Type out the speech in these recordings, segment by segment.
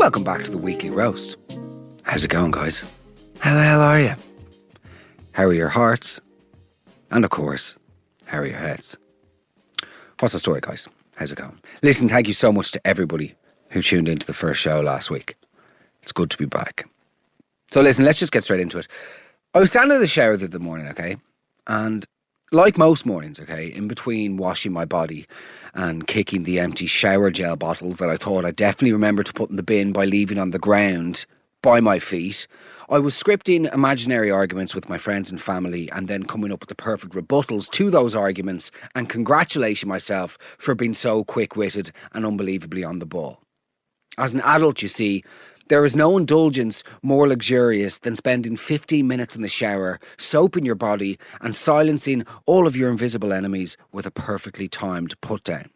Welcome back to the Weekly Roast. How's it going, guys? How the hell are you? How are your hearts? And of course, how are your heads? What's the story, guys? How's it going? Listen, thank you so much to everybody who tuned into the first show last week. It's good to be back. So listen, let's just get straight into it. I was standing in the shower the other morning, okay? And like most mornings, okay, in between washing my body and kicking the empty shower gel bottles that I thought I'd definitely remember to put in the bin by leaving on the ground by my feet, I was scripting imaginary arguments with my friends and family and then coming up with the perfect rebuttals to those arguments and congratulating myself for being so quick-witted and unbelievably on the ball. As an adult, you see, there is no indulgence more luxurious than spending 15 minutes in the shower, soaping your body and silencing all of your invisible enemies with a perfectly timed put-down.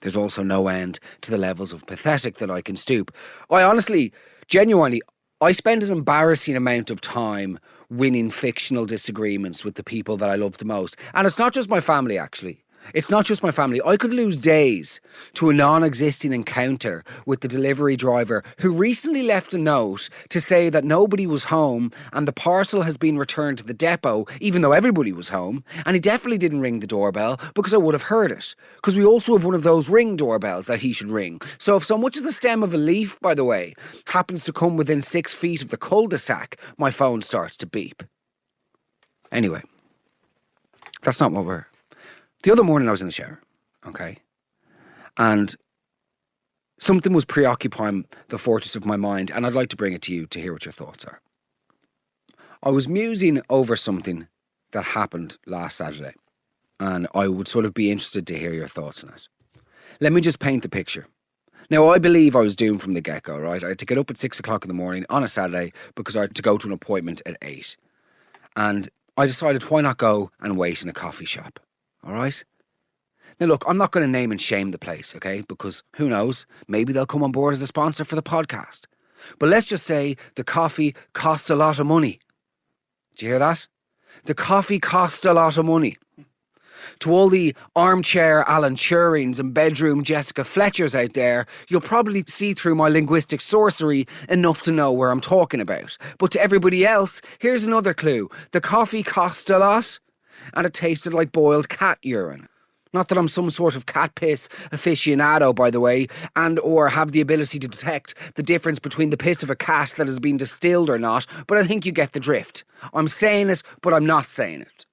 There's also no end to the levels of pathetic that I can stoop. I honestly, genuinely, I spend an embarrassing amount of time winning fictional disagreements with the people that I love the most. And it's not just my family, actually. It's not just my family. I could lose days to a non-existing encounter with the delivery driver who recently left a note to say that nobody was home and the parcel has been returned to the depot, even though everybody was home. And he definitely didn't ring the doorbell because I would have heard it. Because we also have one of those ring doorbells that he should ring. So if so much as the stem of a leaf, by the way, happens to come within 6 feet of the cul-de-sac, my phone starts to beep. Anyway, that's not what we're... The other morning I was in the shower, okay, and something was preoccupying the fortress of my mind, and I'd like to bring it to you to hear what your thoughts are. I was musing over something that happened last Saturday, and I would sort of be interested to hear your thoughts on it. Let me just paint the picture. Now, I believe I was doomed from the get-go, right? I had to get up at 6 o'clock in the morning on a Saturday because I had to go to an appointment at 8. And I decided, why not go and wait in a coffee shop? All right? Now, look, I'm not going to name and shame the place, okay? Because who knows? Maybe they'll come on board as a sponsor for the podcast. But let's just say the coffee cost a lot of money. Did you hear that? The coffee cost a lot of money. To all the armchair Alan Turings and bedroom Jessica Fletchers out there, you'll probably see through my linguistic sorcery enough to know where I'm talking about. But to everybody else, here's another clue. The coffee cost a lot. And it tasted like boiled cat urine. Not that I'm some sort of cat piss aficionado, by the way, and or have the ability to detect the difference between the piss of a cat that has been distilled or not, but I think you get the drift. I'm saying it, but I'm not saying it.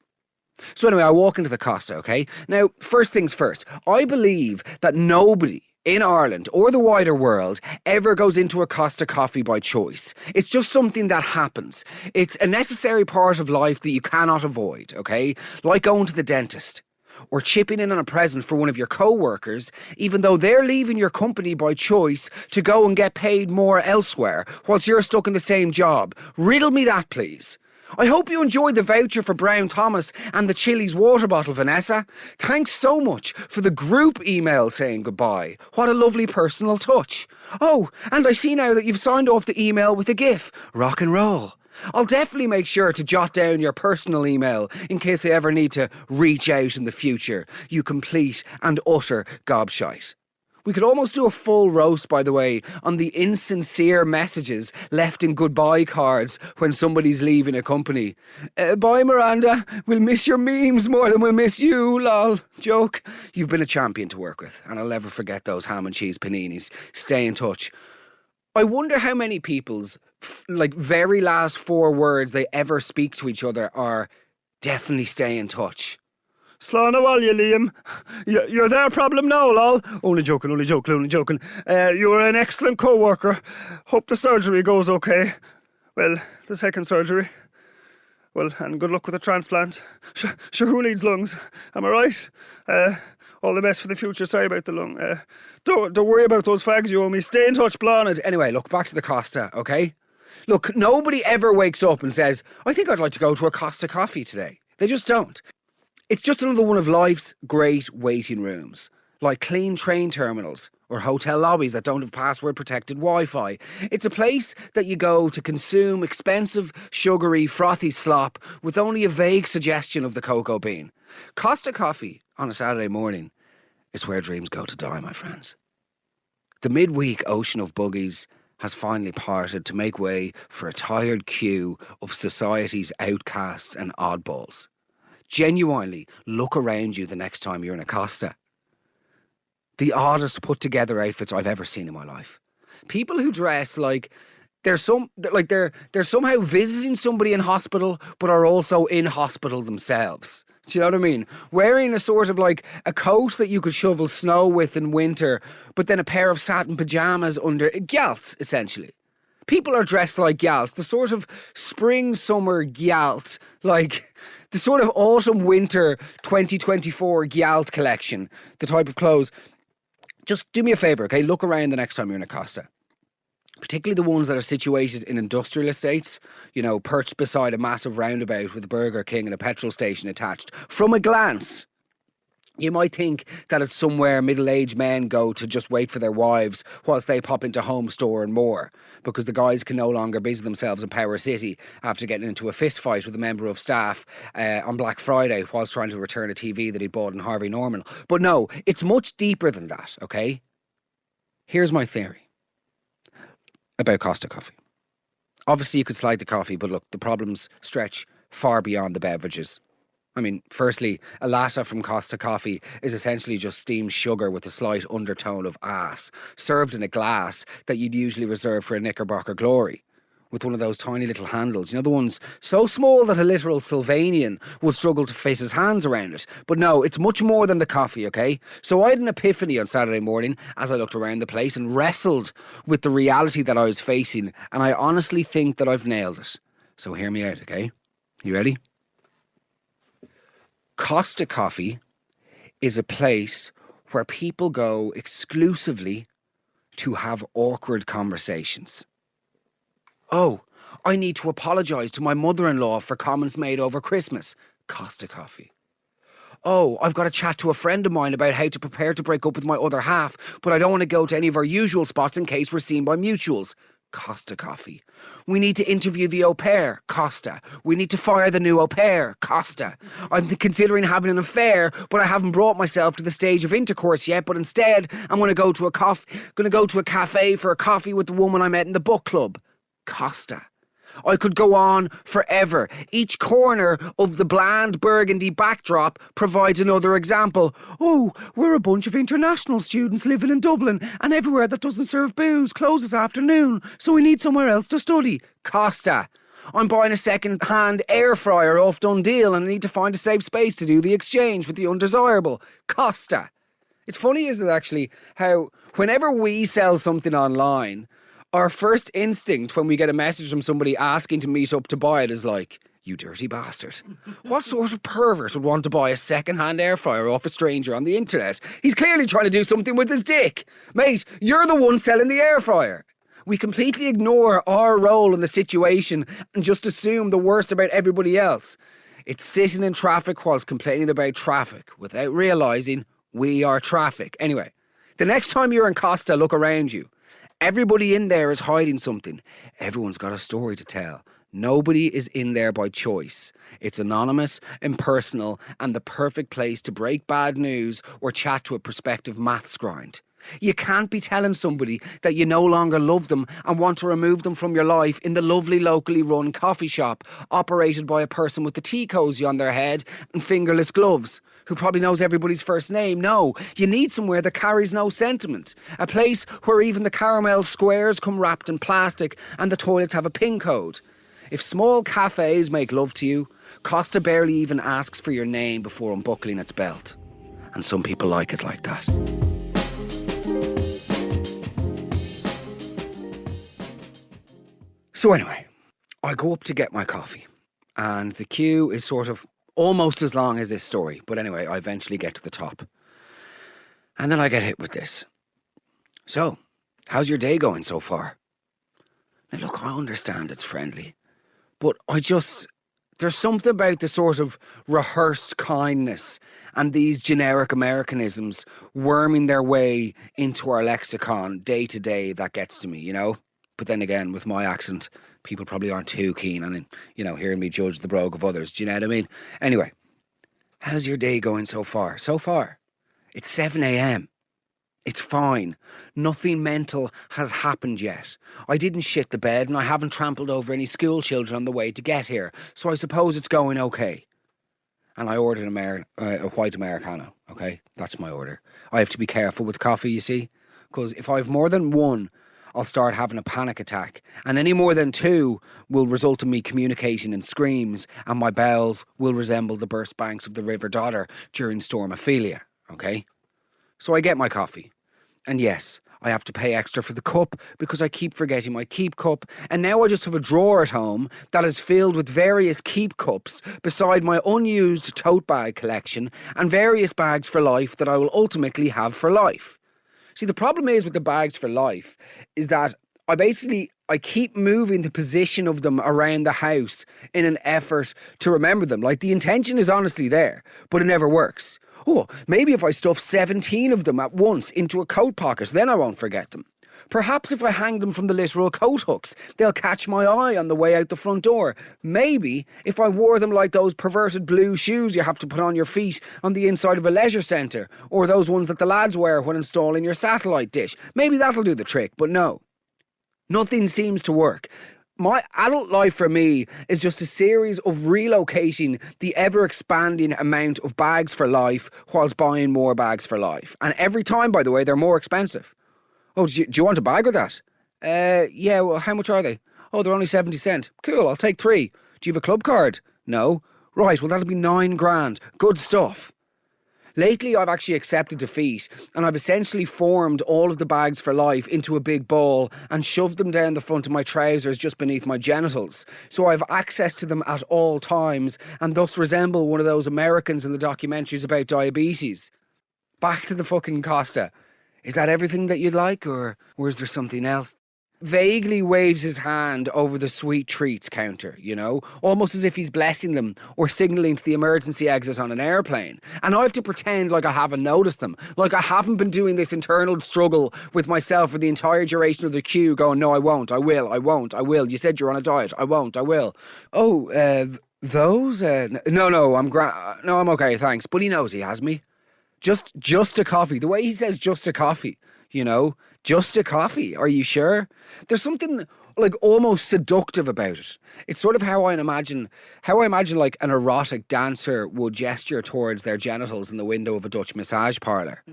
So anyway, I walk into the Costa, okay? Now, first things first, I believe that nobody in Ireland or the wider world ever goes into a Costa Coffee by choice. It's just something that happens. It's a necessary part of life that you cannot avoid, okay? Like going to the dentist or chipping in on a present for one of your co-workers, even though they're leaving your company by choice to go and get paid more elsewhere whilst you're stuck in the same job. Riddle me that, please. I hope you enjoyed the voucher for Brown Thomas and the Chili's water bottle, Vanessa. Thanks so much for the group email saying goodbye. What a lovely personal touch. Oh, and I see now that you've signed off the email with a GIF. Rock and roll. I'll definitely make sure to jot down your personal email in case I ever need to reach out in the future, you complete and utter gobshite. We could almost do a full roast, by the way, on the insincere messages left in goodbye cards when somebody's leaving a company. Bye, Miranda. We'll miss your memes more than we'll miss you, lol. Joke. You've been a champion to work with, and I'll never forget those ham and cheese paninis. Stay in touch. I wonder how many people's very last 4 words they ever speak to each other are definitely stay in touch. Slán all you, Liam. You're their problem now, lol. Only joking. You're an excellent co-worker. Hope the surgery goes okay. Well, the second surgery. Well, and good luck with the transplant. Sure, who needs lungs? Am I right? All the best for the future. Sorry about the lung. Don't worry about those fags you owe me. Stay in touch, Blonde. Anyway, look, back to the Costa, okay? Look, nobody ever wakes up and says, I think I'd like to go to a Costa Coffee today. They just don't. It's just another one of life's great waiting rooms, like clean train terminals or hotel lobbies that don't have password-protected Wi-Fi. It's a place that you go to consume expensive, sugary, frothy slop with only a vague suggestion of the cocoa bean. Costa Coffee on a Saturday morning is where dreams go to die, my friends. The midweek ocean of buggies has finally parted to make way for a tired queue of society's outcasts and oddballs. Genuinely look around you the next time you're in a Costa. The oddest put together outfits I've ever seen in my life. People who dress like they're somehow visiting somebody in hospital, but are also in hospital themselves. Do you know what I mean? Wearing a sort of like a coat that you could shovel snow with in winter, but then a pair of satin pajamas under gyalts, essentially. People are dressed like gyalts, the sort of spring summer gyalt, like the sort of autumn winter 2024 gyalt collection, the type of clothes. Just do me a favour, okay? Look around the next time you're in a Costa. Particularly the ones that are situated in industrial estates, you know, perched beside a massive roundabout with a Burger King and a petrol station attached. From a glance, you might think that it's somewhere middle-aged men go to just wait for their wives whilst they pop into Home Store and more, because the guys can no longer busy themselves in Power City after getting into a fist fight with a member of staff on Black Friday whilst trying to return a TV that he bought in Harvey Norman. But no, it's much deeper than that, okay? Here's my theory about Costa Coffee. Obviously, you could slide the coffee, but look, the problems stretch far beyond the beverages. I mean, firstly, a latte from Costa Coffee is essentially just steamed sugar with a slight undertone of ass, served in a glass that you'd usually reserve for a Knickerbocker Glory, with one of those tiny little handles. You know, the ones so small that a literal Sylvanian would struggle to fit his hands around it. But no, it's much more than the coffee, okay? So I had an epiphany on Saturday morning as I looked around the place and wrestled with the reality that I was facing, and I honestly think that I've nailed it. So hear me out, okay? You ready? Costa Coffee is a place where people go exclusively to have awkward conversations. Oh, I need to apologise to my mother-in-law for comments made over Christmas. Costa Coffee. Oh, I've got to chat to a friend of mine about how to prepare to break up with my other half, but I don't want to go to any of our usual spots in case we're seen by mutuals. Costa Coffee. We need to interview the au pair. Costa. We need to fire the new au pair. Costa. I'm considering having an affair, but I haven't brought myself to the stage of intercourse yet, but instead I'm going to go to a cafe for a coffee with the woman I met in the book club. Costa. I could go on forever. Each corner of the bland burgundy backdrop provides another example. Oh, we're a bunch of international students living in Dublin, and everywhere that doesn't serve booze closes afternoon, so we need somewhere else to study. Costa. I'm buying a second-hand air fryer off Dundee and I need to find a safe space to do the exchange with the undesirable. Costa. It's funny, isn't it, actually, how whenever we sell something online, our first instinct when we get a message from somebody asking to meet up to buy it is like, you dirty bastard. What sort of pervert would want to buy a second-hand air fryer off a stranger on the internet? He's clearly trying to do something with his dick. Mate, you're the one selling the air fryer. We completely ignore our role in the situation and just assume the worst about everybody else. It's sitting in traffic whilst complaining about traffic without realising we are traffic. Anyway, the next time you're in Costa, look around you. Everybody in there is hiding something. Everyone's got a story to tell. Nobody is in there by choice. It's anonymous, impersonal, and the perfect place to break bad news or chat to a prospective maths grind. You can't be telling somebody that you no longer love them and want to remove them from your life in the lovely locally run coffee shop operated by a person with a tea cosy on their head and fingerless gloves who probably knows everybody's first name. No, you need somewhere that carries no sentiment. A place where even the caramel squares come wrapped in plastic and the toilets have a PIN code. If small cafes make love to you, Costa barely even asks for your name before unbuckling its belt. And some people like it like that. So anyway, I go up to get my coffee and the queue is sort of almost as long as this story. But anyway, I eventually get to the top. And then I get hit with this. So, how's your day going so far? Now look, I understand it's friendly. But there's something about the sort of rehearsed kindness and these generic Americanisms worming their way into our lexicon day to day that gets to me, you know? But then again, with my accent, people probably aren't too keen on, you know, hearing me judge the brogue of others. Do you know what I mean? Anyway, how's your day going so far? So far, it's 7 a.m. It's fine. Nothing mental has happened yet. I didn't shit the bed and I haven't trampled over any school children on the way to get here, so I suppose it's going okay. And I ordered a white Americano, okay? That's my order. I have to be careful with coffee, you see, because if I have more than one, I'll start having a panic attack, and any more than two will result in me communicating in screams, and my bowels will resemble the burst banks of the River Dodder during Storm Ophelia, okay? So I get my coffee, and yes, I have to pay extra for the cup because I keep forgetting my keep cup, and now I just have a drawer at home that is filled with various keep cups beside my unused tote bag collection and various bags for life that I will ultimately have for life. See, the problem is with the bags for life is that I keep moving the position of them around the house in an effort to remember them. Like, the intention is honestly there, but it never works. Oh, maybe if I stuff 17 of them at once into a coat pocket, then I won't forget them. Perhaps if I hang them from the literal coat hooks, they'll catch my eye on the way out the front door. Maybe if I wore them like those perverted blue shoes you have to put on your feet on the inside of a leisure centre, or those ones that the lads wear when installing your satellite dish. Maybe that'll do the trick, but no. Nothing seems to work. My adult life for me is just a series of relocating the ever-expanding amount of bags for life whilst buying more bags for life. And every time, by the way, they're more expensive. Oh, do you want a bag with that? Yeah, well, how much are they? Oh, they're only 70 cents. Cool, I'll take 3. Do you have a club card? No. Right, well, that'll be 9 grand. Good stuff. Lately, I've actually accepted defeat, and I've essentially formed all of the bags for life into a big ball and shoved them down the front of my trousers just beneath my genitals, so I have access to them at all times, and thus resemble one of those Americans in the documentaries about diabetes. Back to the fucking Costa. Is that everything that you'd like, or is there something else? Vaguely waves his hand over the sweet treats counter, you know, almost as if he's blessing them or signalling to the emergency exit on an airplane. And I have to pretend like I haven't noticed them, like I haven't been doing this internal struggle with myself for the entire duration of the queue, going, no, I won't, I will, I won't, I will. You said you're on a diet. I won't, I will. Oh, those? No, I'm okay, thanks. But he knows he has me. Just a coffee. The way he says just a coffee, you know, just a coffee. Are you sure? There's something like almost seductive about it. It's sort of how I imagine like an erotic dancer would gesture towards their genitals in the window of a Dutch massage parlour.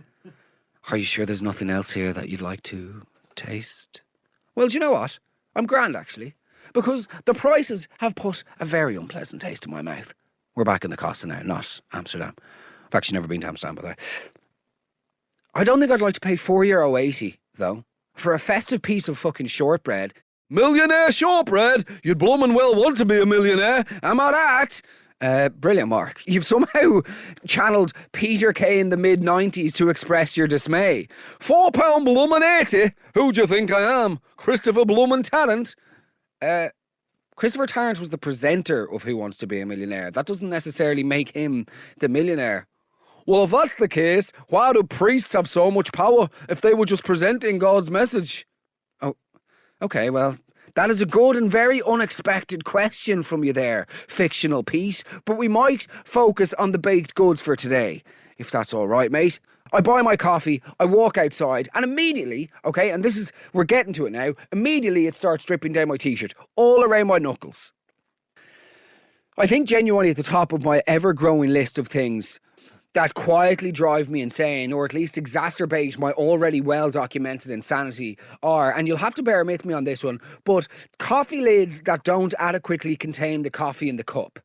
Are you sure there's nothing else here that you'd like to taste? Well, do you know what? I'm grand, actually, because the prices have put a very unpleasant taste in my mouth. We're back in the Costa now, not Amsterdam. I've actually never been to Amsterdam, by the way. I don't think I'd like to pay €4.80, though, for a festive piece of fucking shortbread. Millionaire shortbread? You'd bloomin' well want to be a millionaire, am I that? Brilliant, Mark. You've somehow channeled Peter Kay in the mid-90s to express your dismay. £4 bloomin' 80? Who do you think I am? Christopher Bloomin' Tarrant? Christopher Tarrant was the presenter of Who Wants to Be a Millionaire. That doesn't necessarily make him the millionaire. Well, if that's the case, why do priests have so much power if they were just presenting God's message? Oh, okay, well, that is a good and very unexpected question from you there, fictional Pete, but we might focus on the baked goods for today, if that's all right, mate. I buy my coffee, I walk outside, and immediately, okay, and we're getting to it now, immediately it starts dripping down my t-shirt, all around my knuckles. I think genuinely at the top of my ever-growing list of things that quietly drive me insane, or at least exacerbate my already well-documented insanity are, and you'll have to bear with me on this one, but coffee lids that don't adequately contain the coffee in the cup.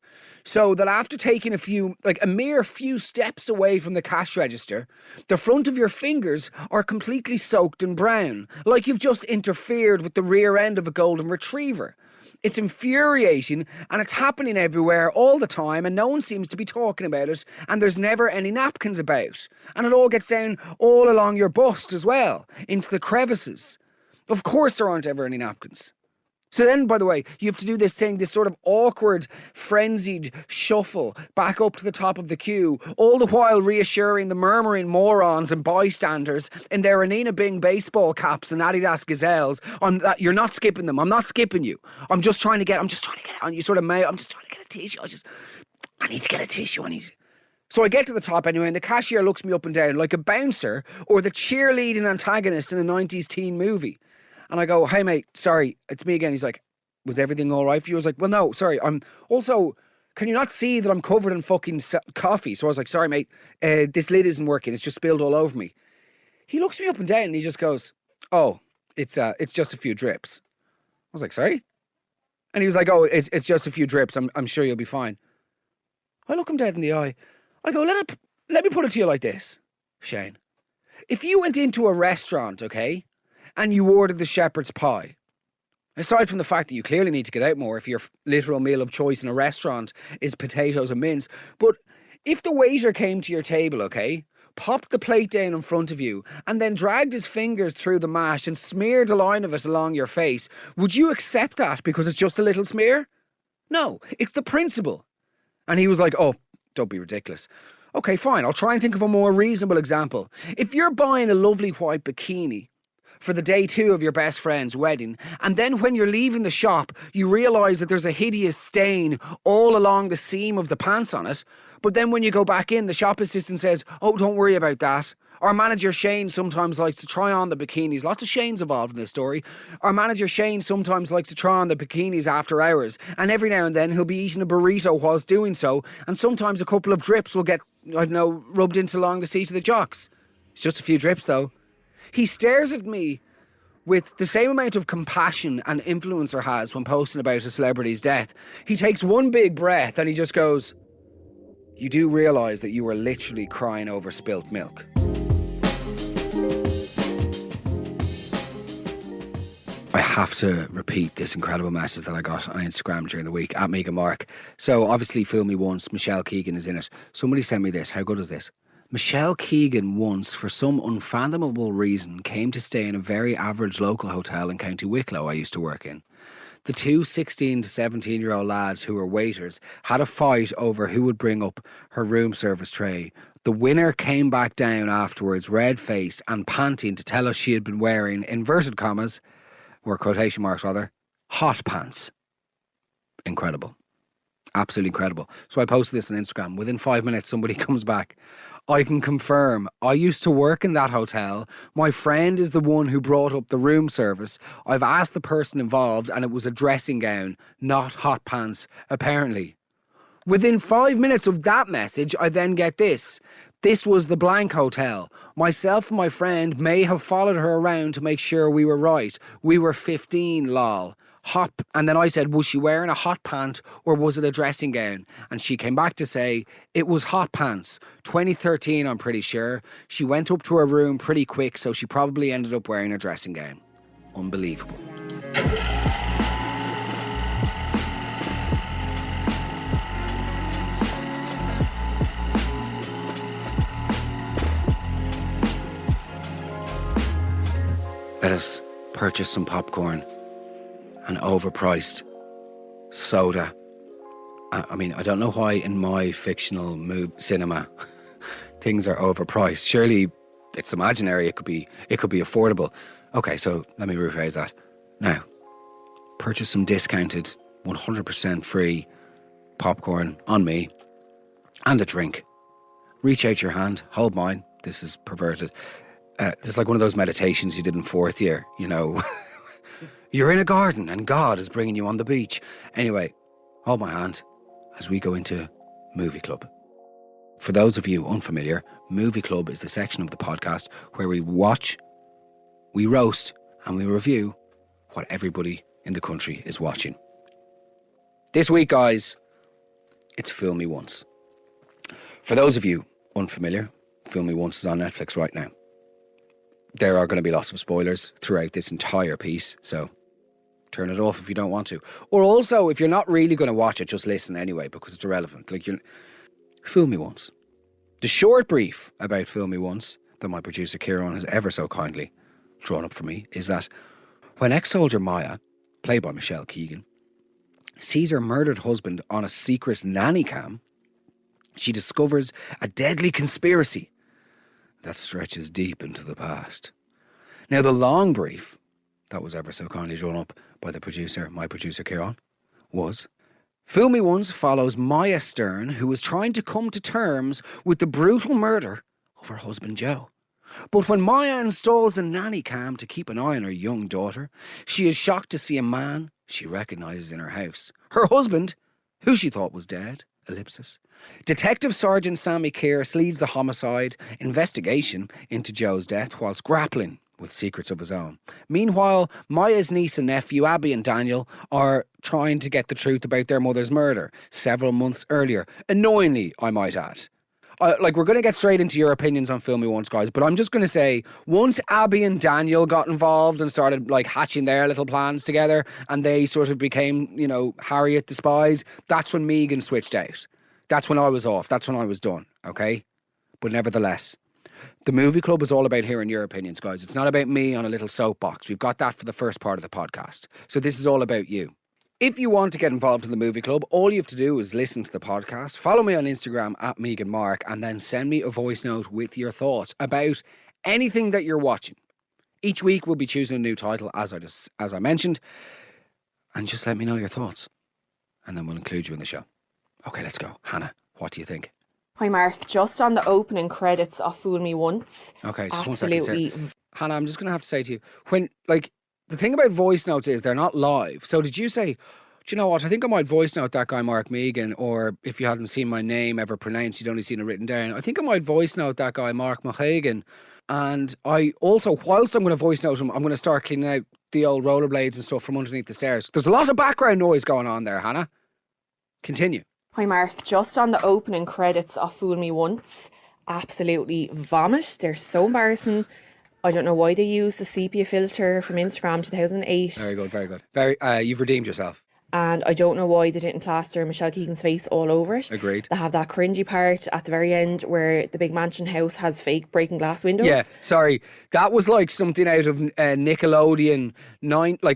So that after taking a mere few steps away from the cash register, the front of your fingers are completely soaked in brown, like you've just interfered with the rear end of a golden retriever. It's infuriating, and it's happening everywhere all the time, and no one seems to be talking about it, and there's never any napkins about. And it all gets down all along your bust as well, into the crevices. Of course there aren't ever any napkins. So then, by the way, you have to do this sort of awkward, frenzied shuffle back up to the top of the queue, all the while reassuring the murmuring morons and bystanders in their Anina Bing baseball caps and Adidas Gazelles, you're not skipping them. I'm not skipping you. I'm just trying to get on. You sort of may. I'm just trying to get a tissue. I need to get a tissue. So I get to the top anyway, and the cashier looks me up and down like a bouncer or the cheerleading antagonist in a 90s teen movie. And I go, hey, mate, sorry, it's me again. He's like, was everything all right for you? I was like, well, no, sorry. I'm also, can you not see that I'm covered in fucking coffee? So I was like, sorry, mate, this lid isn't working. It's just spilled all over me. He looks me up and down and he just goes, oh, it's just a few drips. I was like, sorry? And he was like, oh, it's just a few drips. I'm sure you'll be fine. I look him dead in the eye. I go, let me put it to you like this, Shane. If you went into a restaurant, okay, and you ordered the shepherd's pie, aside from the fact that you clearly need to get out more if your literal meal of choice in a restaurant is potatoes and mince, but if the waiter came to your table, okay, popped the plate down in front of you and then dragged his fingers through the mash and smeared a line of it along your face, would you accept that because it's just a little smear? No, it's the principle. And he was like, oh, don't be ridiculous. Okay, fine. I'll try and think of a more reasonable example. If you're buying a lovely white bikini for the day 2 of your best friend's wedding, and then when you're leaving the shop, you realise that there's a hideous stain all along the seam of the pants on it, but then when you go back in, the shop assistant says, oh, don't worry about that. Our manager Shane sometimes likes to try on the bikinis. Lots of Shanes involved in this story. Our manager Shane sometimes likes to try on the bikinis after hours. And every now and then he'll be eating a burrito whilst doing so. And sometimes a couple of drips will get, I don't know, rubbed into along the seat of the jocks. It's just a few drips though. He stares at me with the same amount of compassion an influencer has when posting about a celebrity's death. He takes one big breath and he just goes, you do realise that you were literally crying over spilt milk. I have to repeat this incredible message that I got on Instagram during the week at Megan Mark. So obviously Fool Me Once, Michelle Keegan is in it. Somebody sent me this. How good is this? Michelle Keegan once, for some unfathomable reason, came to stay in a very average local hotel in County Wicklow I used to work in. The two 16 to 17-year-old lads who were waiters had a fight over who would bring up her room service tray. The winner came back down afterwards, red-faced and panting, to tell us she had been wearing, inverted commas, or quotation marks rather, hot pants. Incredible. Absolutely incredible. So I posted this on Instagram. Within 5 minutes, somebody comes back. I can confirm, I used to work in that hotel. My friend is the one who brought up the room service. I've asked the person involved and it was a dressing gown, not hot pants, apparently. Within 5 minutes of that message, I then get this. This was the blank hotel. Myself and my friend may have followed her around to make sure we were right. We were 15, lol. Hot, and then I said, was she wearing a hot pant or was it a dressing gown? And she came back to say, it was hot pants. 2013, I'm pretty sure. She went up to her room pretty quick, so she probably ended up wearing a dressing gown. Unbelievable. Let us purchase some popcorn. An overpriced soda. I mean, I don't know why in my fictional cinema things are overpriced. Surely it's imaginary. It could be affordable. Okay, so let me rephrase that. Now, purchase some discounted, 100% free popcorn on me and a drink. Reach out your hand, hold mine. This is perverted. This is like one of those meditations you did in 4th year, you know. You're in a garden and God is bringing you on the beach. Anyway, hold my hand as we go into Movie Club. For those of you unfamiliar, Movie Club is the section of the podcast where we watch, we roast and we review what everybody in the country is watching. This week, guys, it's Fool Me Once. For those of you unfamiliar, Fool Me Once is on Netflix right now. There are going to be lots of spoilers throughout this entire piece, so turn it off if you don't want to. Or also, if you're not really going to watch it, just listen anyway, because it's irrelevant. Like, Fool Me Once. The short brief about Fool Me Once that my producer Kieran has ever so kindly drawn up for me is that when ex-soldier Maya, played by Michelle Keegan, sees her murdered husband on a secret nanny cam, she discovers a deadly conspiracy that stretches deep into the past. Now, the long brief that was ever so kindly drawn up by the producer, my producer Kieran, was Fool Me Once follows Maya Stern, who is trying to come to terms with the brutal murder of her husband Joe. But when Maya installs a nanny cam to keep an eye on her young daughter, she is shocked to see a man she recognises in her house. Her husband, who she thought was dead. Ellipsis. Detective Sergeant Sammy Kearse leads the homicide investigation into Joe's death whilst grappling with secrets of his own. Meanwhile, Maya's niece and nephew, Abby and Daniel, are trying to get the truth about their mother's murder several months earlier. Annoyingly, I might add. We're going to get straight into your opinions on Fool Me Once, guys, but I'm just going to say, once Abby and Daniel got involved and started, hatching their little plans together, and they sort of became, Harriet the Spies, that's when Megan switched out. That's when I was off. That's when I was done, okay? But nevertheless, the movie club is all about hearing your opinions, guys. It's not about me on a little soapbox. We've got that for the first part of the podcast. So this is all about you. If you want to get involved in the movie club, all you have to do is listen to the podcast, follow me on Instagram at MeganMark, and then send me a voice note with your thoughts about anything that you're watching. Each week we'll be choosing a new title, as I mentioned, and just let me know your thoughts, and then we'll include you in the show. Okay, let's go. Hannah, what do you think? Hi Mark, just on the opening credits of Fool Me Once. Okay, just absolutely. 1 second, Sarah. Hannah, I'm just going to have to say to you, when, the thing about voice notes is they're not live. So did you say, do you know what, I think I might voice note that guy Mark Megan, or if you hadn't seen my name ever pronounced, you'd only seen it written down, I think I might voice note that guy Mark Mahagan. And I also, whilst I'm going to voice note him, I'm going to start cleaning out the old rollerblades and stuff from underneath the stairs. There's a lot of background noise going on there, Hannah. Continue. Hi Mark, just on the opening credits of Fool Me Once, absolutely vomit. They're so embarrassing. I don't know why they used the sepia filter from Instagram 2008. Very good, very good. You've redeemed yourself. And I don't know why they didn't plaster Michelle Keegan's face all over it. Agreed. They have that cringy part at the very end where the big mansion house has fake breaking glass windows. Yeah, sorry. That was like something out of Nickelodeon,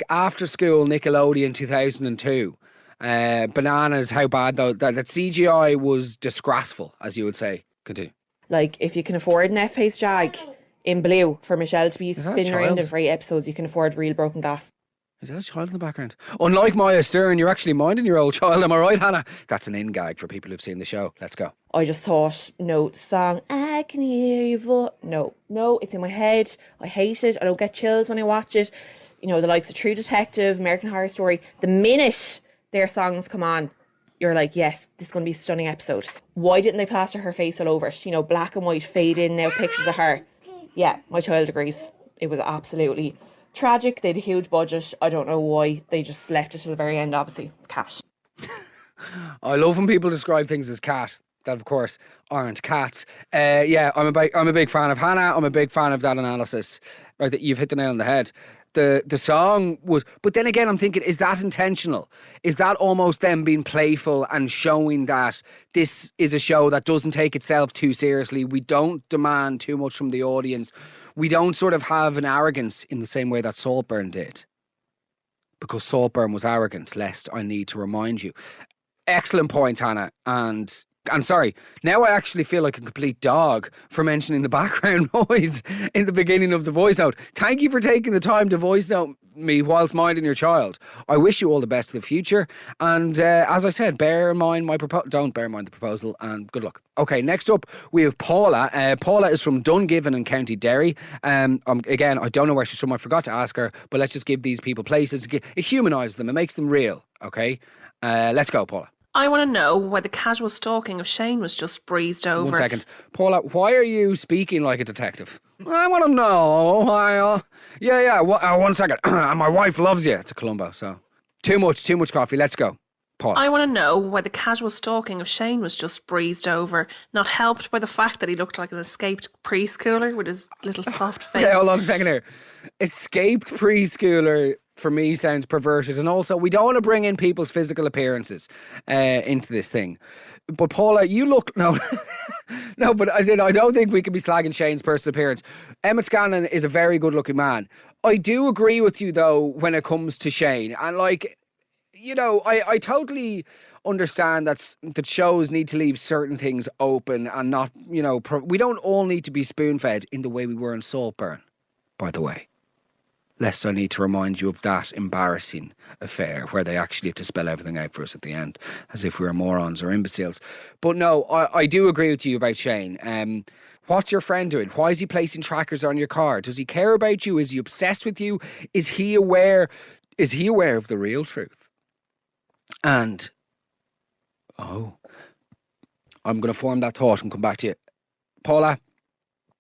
after school Nickelodeon 2002. Bananas, how bad though. That CGI was disgraceful, as you would say. Continue. If you can afford an F-Pace Jag in blue for Michelle to be spinning around in for 8 episodes, you can afford real broken glass. Is that a child in the background? Unlike Maya Stern, you're actually minding your old child, am I right, Hannah? That's an in-gag for people who've seen the show. Let's go. I just thought, no, the song, I can hear your voice. No, it's in my head. I hate it. I don't get chills when I watch it. The likes of True Detective, American Horror Story, the minute their songs come on, you're like, yes, this is going to be a stunning episode. Why didn't they plaster her face all over it? Black and white, fade in now, pictures of her. Yeah, my child agrees. It was absolutely tragic. They had a huge budget. I don't know why they just left it to the very end. Obviously, it's cat. I love when people describe things as cat that, of course, aren't cats. I'm a big fan of Hannah. I'm a big fan of that analysis. Right, that you've hit the nail on the head. The song was, but then again, I'm thinking, is that intentional? Is that almost them being playful and showing that this is a show that doesn't take itself too seriously? We don't demand too much from the audience. We don't sort of have an arrogance in the same way that Saltburn did. Because Saltburn was arrogant, lest I need to remind you. Excellent point, Hannah. And I'm sorry, now I actually feel like a complete dog for mentioning the background noise in the beginning of the voice note. Thank you for taking the time to voice note me whilst minding your child. I wish you all the best in the future. And as I said, bear in mind my proposal. Don't bear in mind the proposal, and good luck. Okay, next up we have Paula. Paula is from Dungiven in County Derry. Again, I don't know where she's from. I forgot to ask her, but let's just give these people places. It humanises them. It makes them real. Okay, let's go, Paula. I want to know why the casual stalking of Shane was just breezed over. 1 second. Paula, why are you speaking like a detective? I want to know why. 1 second. My wife loves you. It's a Columbo, so. Too much coffee. Let's go. Paula. I want to know why the casual stalking of Shane was just breezed over, not helped by the fact that he looked like an escaped preschooler with his little soft face. Okay, hold on a second here. Escaped preschooler, for me, sounds perverted, and also we don't want to bring in people's physical appearances into this thing. But Paula, you look no, but as in, I don't think we can be slagging Shane's personal appearance. Emmett Scanlon is a very good-looking man. I do agree with you though when it comes to Shane, and I totally understand that shows need to leave certain things open and not, we don't all need to be spoon-fed in the way we were in Saltburn, by the way. lest I need to remind you of that embarrassing affair where they actually had to spell everything out for us at the end, as if we were morons or imbeciles. But no, I do agree with you about Shane. What's your friend doing? Why is he placing trackers on your car? Does he care about you? Is he obsessed with you? Is he aware of the real truth? And, I'm going to form that thought and come back to you. Paula,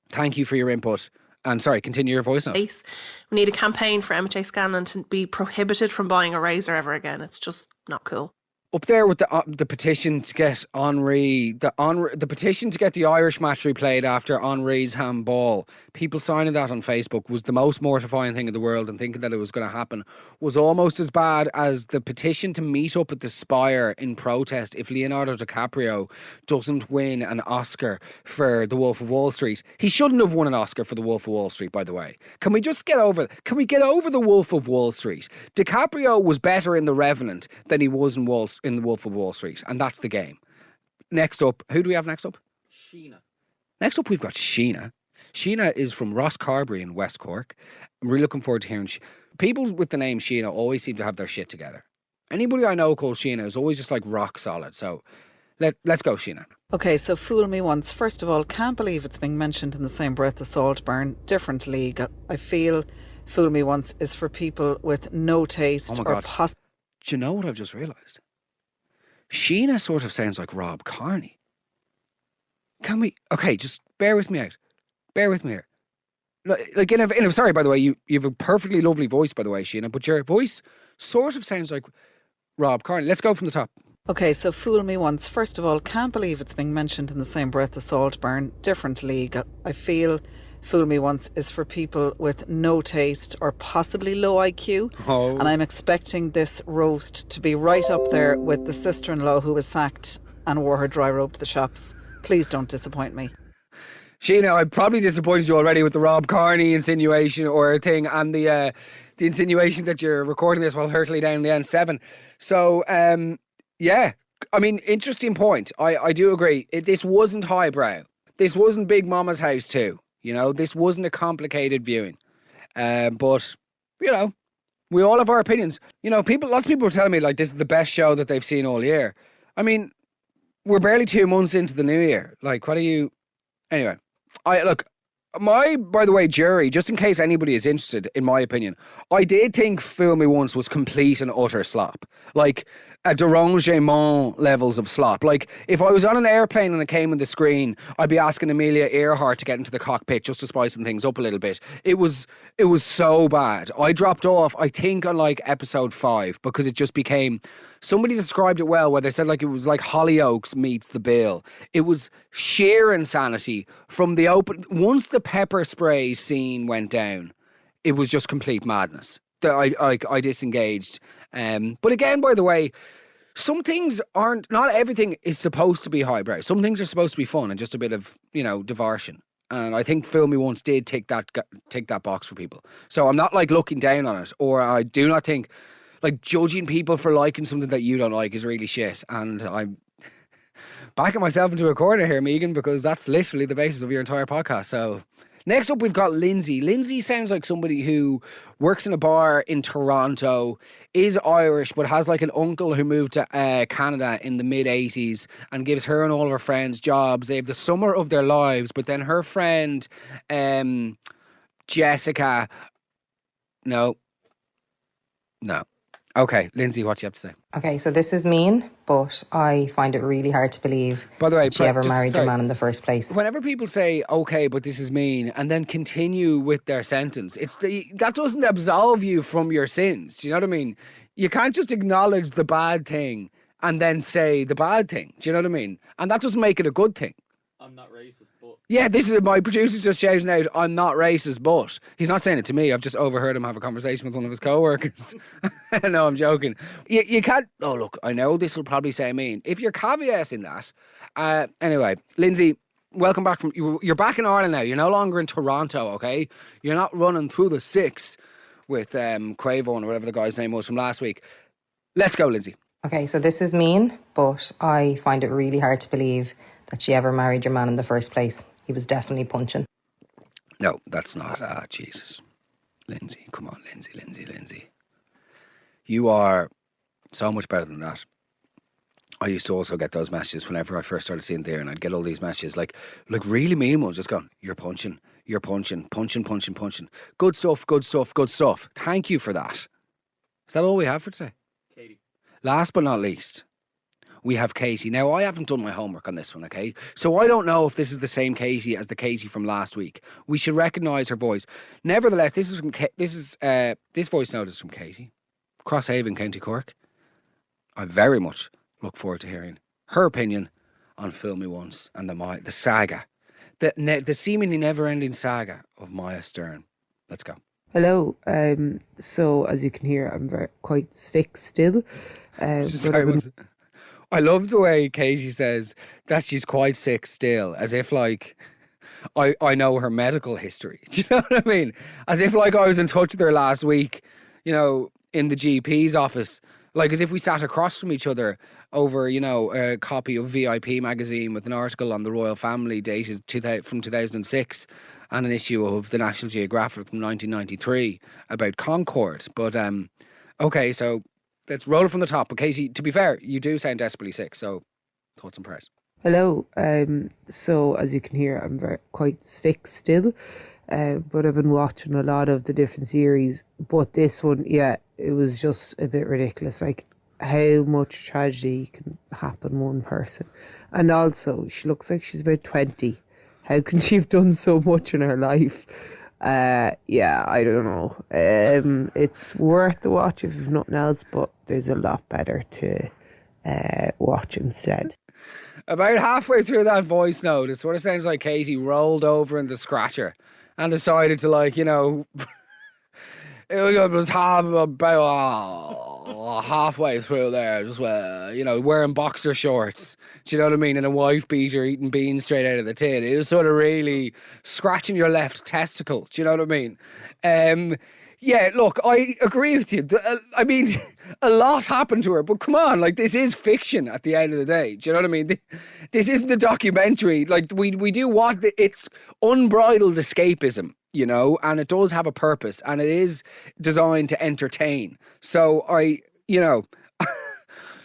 thank you for your input. And sorry, continue your voice note. We need a campaign for Emma J. Scanlon to be prohibited from buying a razor ever again. It's just not cool. Up there with the petition to get the petition to get the Irish match replayed after Henri's handball. People signing that on Facebook was the most mortifying thing in the world, and thinking that it was going to happen was almost as bad as the petition to meet up at the Spire in protest if Leonardo DiCaprio doesn't win an Oscar for The Wolf of Wall Street. He shouldn't have won an Oscar for The Wolf of Wall Street, by the way. Can we get over The Wolf of Wall Street? DiCaprio was better in The Revenant than he was in The Wolf of Wall Street, and that's the game. Next up, who do we have next up? Sheena. Next up, we've got Sheena. Sheena is from Ross Carberry in West Cork. I'm really looking forward to hearing. People with the name Sheena always seem to have their shit together. Anybody I know called Sheena is always just like rock solid. So let's go, Sheena. Okay, so fool me once. First of all, can't believe it's being mentioned in the same breath as Saltburn. Different league. I feel fool me once is for people with no taste Oh my or God. Do you know what I've just realised? Sheena sort of sounds like Rob Kearney. Can we? Okay, just bear with me out. Bear with me here. Like sorry, by the way, you have a perfectly lovely voice, by the way, Sheena, but your voice sort of sounds like Rob Kearney. Let's go from the top. Okay, so fool me once. First of all, can't believe it's being mentioned in the same breath as Saltburn. Different league. I feel fool me once is for people with no taste or possibly low IQ. Oh. And I'm expecting this roast to be right up there with the sister-in-law who was sacked and wore her dry robe to the shops. Please don't disappoint me. Sheena, I probably disappointed you already with the Rob Kearney insinuation or thing, and the insinuation that you're recording this while hurtling down the N7. So, yeah, I mean, interesting point. I do agree. This wasn't highbrow. This wasn't Big Mama's House 2. You know, this wasn't a complicated viewing. But, you know, we all have our opinions. You know, lots of people are telling me, like, this is the best show that they've seen all year. I mean, we're barely 2 months into the new year. Like, what are you... Anyway, by the way, jury, just in case anybody is interested, in my opinion, I did think Fool Me Once was complete and utter slop. Like, a derangement levels of slop. Like, if I was on an airplane and it came on the screen, I'd be asking Amelia Earhart to get into the cockpit just to spice things up a little bit. It was so bad. I dropped off, I think, on like episode 5 because it just became... Somebody described it well where they said like it was like Hollyoaks meets The Bill. It was sheer insanity from the open... Once the pepper spray scene went down, it was just complete madness. I disengaged. But again, by the way, some things aren't... Not everything is supposed to be highbrow. Some things are supposed to be fun and just a bit of, you know, diversion. And I think Fool Me Once did take that box for people. So I'm not like looking down on it, or I do not think... Like, judging people for liking something that you don't like is really shit. And I'm backing myself into a corner here, Megan, because that's literally the basis of your entire podcast. So, next up, we've got Lindsay. Lindsay sounds like somebody who works in a bar in Toronto, is Irish, but has like an uncle who moved to Canada in the mid-80s and gives her and all of her friends jobs. They have the summer of their lives, but then her friend, Jessica... No. Okay, Lindsay, what do you have to say? Okay, so this is mean, but I find it really hard to believe By the way, that she ever married your man in the first place. Whenever people say, okay, but this is mean, and then continue with their sentence, that doesn't absolve you from your sins. Do you know what I mean? You can't just acknowledge the bad thing and then say the bad thing. Do you know what I mean? And that doesn't make it a good thing. I'm not racist, but... Yeah, this is my producer's just shouting out, I'm not racist, but... He's not saying it to me. I've just overheard him have a conversation with one of his co-workers. No, I'm joking. You can't... Oh, look, I know this will probably say mean. If you're caveating that... Anyway, Lindsay, welcome back from... You're back in Ireland now. You're no longer in Toronto, okay? You're not running through the 6 with Quavo or whatever the guy's name was from last week. Let's go, Lindsay. Okay, so this is mean, but I find it really hard to believe that she ever married your man in the first place. He was definitely punching. No, that's not... Jesus. Lindsay, come on, Lindsay. You are so much better than that. I used to also get those messages whenever I first started seeing there, and I'd get all these messages like really mean ones, just going, you're punching. Good stuff. Thank you for that. Is that all we have for today? Katie. Last but not least, we have Katie. Now, I haven't done my homework on this one, okay? So I don't know if this is the same Katie as the Katie from last week. We should recognise her voice. Nevertheless, this voice note is from Katie, Crosshaven, County Cork. I very much look forward to hearing her opinion on Fool Me Once and the saga, the seemingly never-ending saga of Maya Stern. Let's go. Hello. So as you can hear, I'm quite sick still. I love the way Katie says that she's quite sick still, as if like I know her medical history. Do you know what I mean? As if like I was in touch with her last week, you know, in the GP's office, like as if we sat across from each other over, you know, a copy of VIP magazine with an article on the royal family dated from 2006 and an issue of the National Geographic from 1993 about Concorde. But okay, so let's roll it from the top. But Katie, to be fair, you do sound desperately sick, so thoughts and prayers. Hello. So as you can hear, I'm quite sick still. But I've been watching a lot of the different series. But this one, yeah, it was just a bit ridiculous. Like how much tragedy can happen one person. And also, she looks like she's about 20. How can she have done so much in her life? Yeah, I don't know. It's worth the watch if you've nothing else, but there's a lot better to watch instead. About halfway through that voice note, it sort of sounds like Katie rolled over in the scratcher and decided to, like, you know, it was about halfway through there, just you know, wearing boxer shorts. Do you know what I mean? And a wife beater, eating beans straight out of the tin. It was sort of really scratching your left testicle. Do you know what I mean? Yeah, look, I agree with you. I mean, a lot happened to her, but come on, like, this is fiction at the end of the day. Do you know what I mean? This isn't a documentary. Like, we do what it's unbridled escapism, you know, and it does have a purpose, and it is designed to entertain. So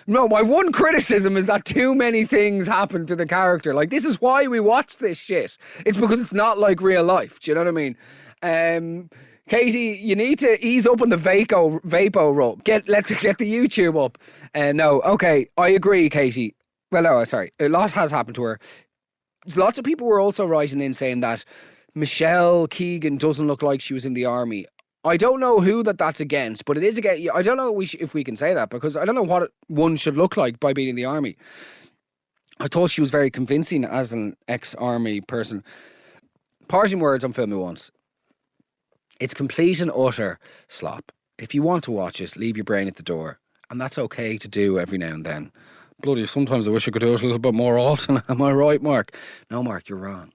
no, my one criticism is that too many things happen to the character. Like, this is why we watch this shit. It's because it's not like real life. Do you know what I mean? Katie, you need to ease up on the Vapo rub. Let's get the YouTube up. No, okay, I agree, Katie. Well, no, sorry. A lot has happened to her. Lots of people were also writing in saying that Michelle Keegan doesn't look like she was in the army. I don't know who that's against, but it is against. I don't know if we can say that, because I don't know what one should look like by being in the army. I thought she was very convincing as an ex-army person. Parting words on Fool Me Once. It's complete and utter slop. If you want to watch it, leave your brain at the door. And that's okay to do every now and then. Bloody, sometimes I wish I could do it a little bit more often. Am I right, Mark? No, Mark, you're wrong.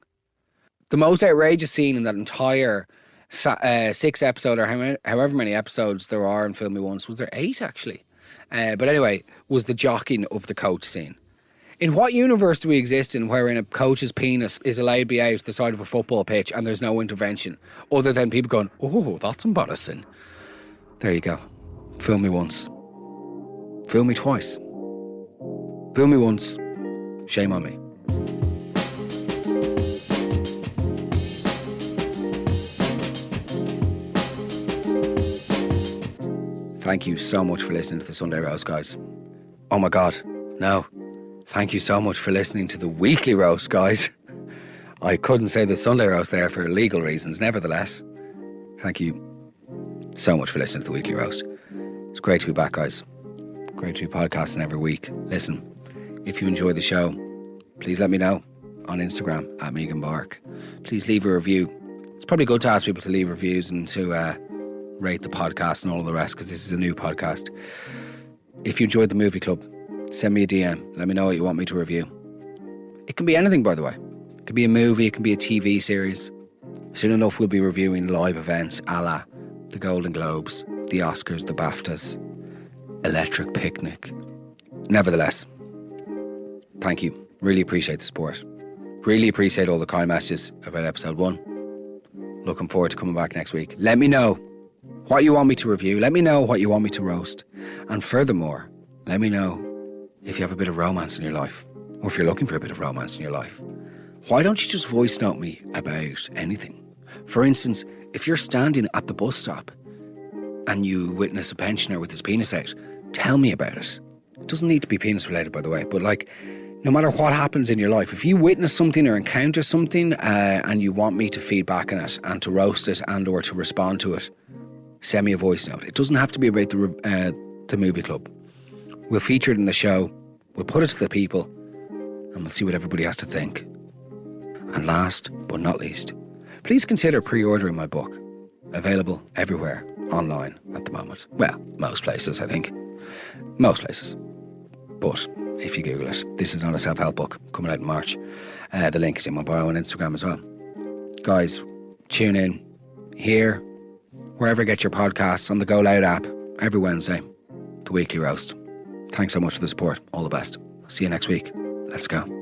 The most outrageous scene in that entire 6 episode, or however many episodes there are in Fool Me Once, was there 8 actually? But anyway, was the jocking of the coach scene. In what universe do we exist in wherein a coach's penis is allowed to be out the side of a football pitch and there's no intervention, other than people going, oh, that's embarrassing? There you go. Fool me once. Fool me twice. Fool me once. Shame on me. Thank you so much for listening to the Sunday Roast, guys. Oh my God, no. Thank you so much for listening to the weekly roast, guys. I couldn't say the Sunday roast there for legal reasons. Nevertheless, thank you so much for listening to the weekly roast. It's great to be back, guys. Great to be podcasting every week. Listen, if you enjoy the show, please let me know on Instagram at Megan Bark. Please leave a review. It's probably good to ask people to leave reviews and to rate the podcast and all of the rest, because this is a new podcast. If you enjoyed the movie club, send me a DM. Let me know what you want me to review. It can be anything, by the way. It could be a movie. It can be a TV series. Soon enough, we'll be reviewing live events a la the Golden Globes, the Oscars, the BAFTAs, Electric Picnic. Nevertheless, thank you. Really appreciate the support. Really appreciate all the kind messages about episode 1. Looking forward to coming back next week. Let me know what you want me to review. Let me know what you want me to roast. And furthermore, let me know if you have a bit of romance in your life, or if you're looking for a bit of romance in your life. Why don't you just voice note me about anything? For instance, if you're standing at the bus stop and you witness a pensioner with his penis out, tell me about it. It doesn't need to be penis related, by the way, but like, no matter what happens in your life, if you witness something or encounter something and you want me to feed back on it and to roast it and or to respond to it, send me a voice note. It doesn't have to be about the movie club. We'll feature it in the show, we'll put it to the people, and we'll see what everybody has to think. And last but not least, please consider pre-ordering my book. Available everywhere online at the moment. Well, most places, I think. Most places. But if you Google it, this is not a self-help book coming out in March. The link is in my bio on Instagram as well. Guys, tune in here, wherever you get your podcasts, on the GoLoud app, every Wednesday, the weekly roast. Thanks so much for the support. All the best. See you next week. Let's go.